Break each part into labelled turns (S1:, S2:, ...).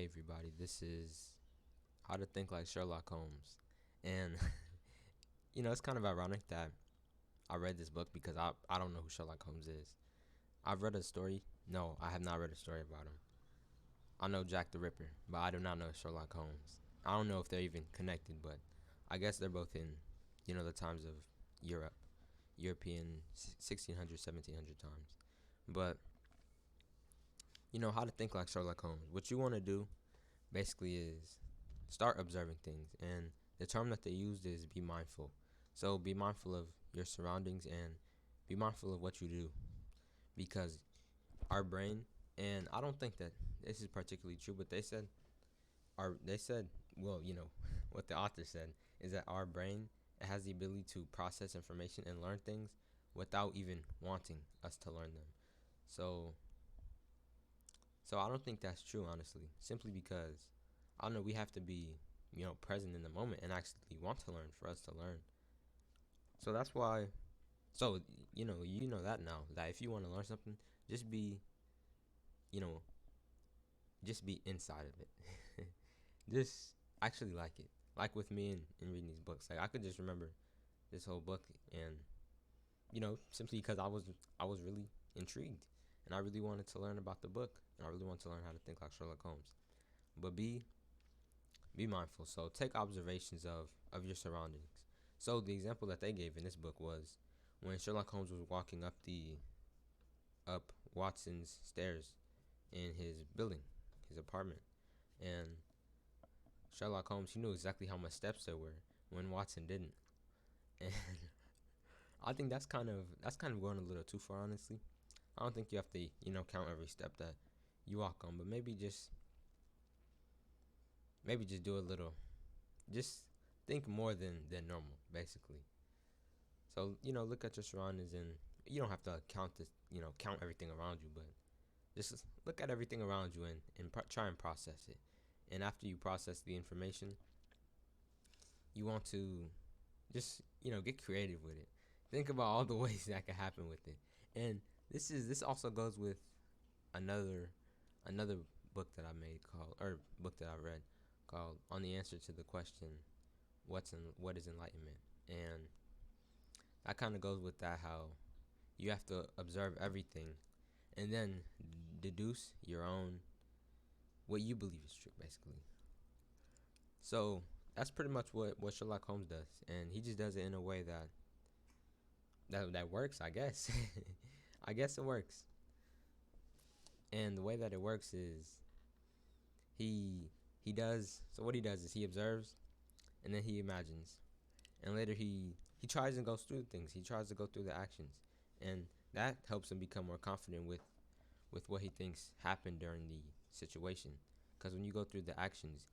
S1: Hey everybody, this is How to Think Like Sherlock Holmes. And it's kind of ironic that I read this book because I don't know who Sherlock Holmes is. I've read a story. No, I have not read a story about him. I know Jack the Ripper, but I do not know Sherlock Holmes. I don't know if they're even connected, but I guess they're both in, the times of Europe, European 1600, 1700 times. But, how to think like Sherlock Holmes. What you want to do basically is start observing things, and the term that they used is be mindful. So be mindful of your surroundings and be mindful of what you do, because our brain, and I don't think that this is particularly true, but they said well, what the author said is that our brain has the ability to process information and learn things without even wanting us to learn them. So so I don't think that's true, honestly, simply because I don't know, we have to be, present in the moment and actually want to learn for us to learn. So that's why. So you know that now, that if you want to learn something, just be, you know, just be inside of it. Just actually like it. Like with me in reading these books, like I could just remember this whole book, and simply because I was really intrigued, and I really wanted to learn about the book, and I really wanted to learn how to think like Sherlock Holmes. But be mindful. So take observations of your surroundings. So the example that they gave in this book was when Sherlock Holmes was walking up Watson's stairs in his building, his apartment, and Sherlock Holmes, he knew exactly how much steps there were when Watson didn't. And I think that's kind of going a little too far, honestly. I don't think you have to count every step that you walk on, but maybe just do a little, just think more than normal, basically. So look at your surroundings, and you don't have to count everything around you, but just look at everything around you, and try and process it. And after you process the information, you want to just get creative with it. Think about all the ways that could happen with it. And this also goes with another another book that I made called, or book that I read called On the Answer to the Question, what is enlightenment. And that kind of goes with that, how you have to observe everything and then deduce your own, what you believe is true, basically. So that's pretty much what Sherlock Holmes does, and he just does it in a way that works, I guess. I guess it works. And the way that it works is he does so what he does is he observes, and then he imagines, and later he tries and goes through things. He tries to go through the actions, and that helps him become more confident with what he thinks happened during the situation. Because when you go through the actions,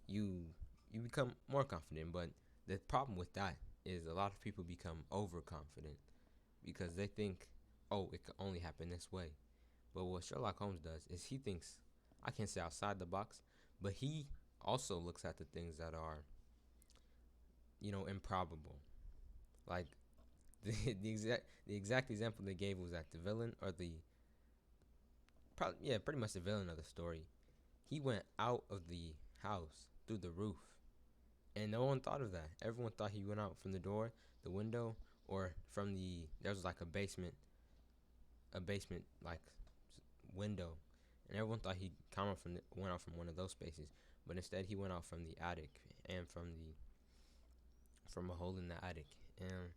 S1: you you become more confident. But the problem with that is a lot of people become overconfident because they think, oh, it could only happen this way. But what Sherlock Holmes does is he thinks, I can't say outside the box, but he also looks at the things that are, improbable. Like the exact example they gave was that the villain, or yeah, pretty much the villain of the story, he went out of the house through the roof, and no one thought of that. Everyone thought he went out from the door, the window, or from there was like a basement like window, and everyone thought he went out from one of those spaces, but instead he went out from the attic, and from a hole in the attic. And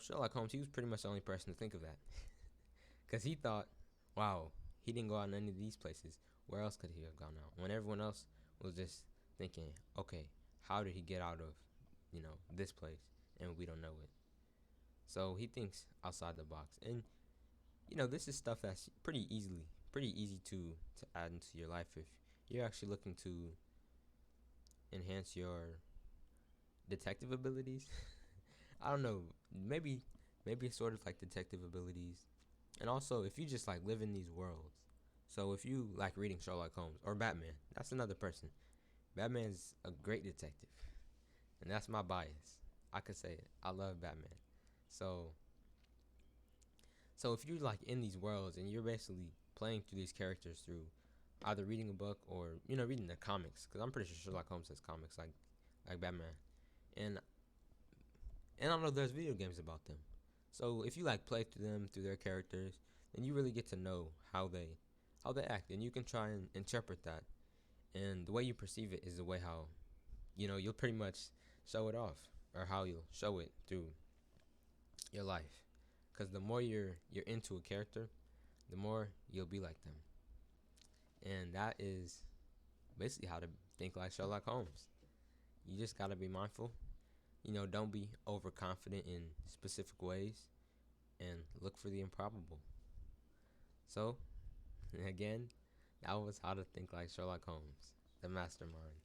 S1: Sherlock Holmes, he was pretty much the only person to think of that, because he thought, wow, he didn't go out in any of these places. Where else could he have gone out? When everyone else was just thinking, okay, how did he get out of this place, and we don't know it. So he thinks outside the box, and this is stuff that's pretty easy to add into your life if you're actually looking to enhance your detective abilities. I don't know, maybe it's sort of like detective abilities, and also if you just like live in these worlds. So if you like reading Sherlock Holmes or Batman, that's another person. Batman's a great detective, and that's my bias. I could say it. I love Batman. So so if you're like in these worlds and you're basically playing through these characters through either reading a book or reading the comics, because I'm pretty sure Sherlock Holmes has comics like Batman, and I know there's video games about them. So if you like play through them through their characters, then you really get to know how they act, and you can try and interpret that. And the way you perceive it is the way how you'll pretty much show it off, or how you'll show it through your life. Because the more you're into a character, the more you'll be like them, and that is basically how to think like Sherlock Holmes. You just gotta be mindful. Don't be overconfident in specific ways, and look for the improbable. So, again, that was how to think like Sherlock Holmes, the mastermind.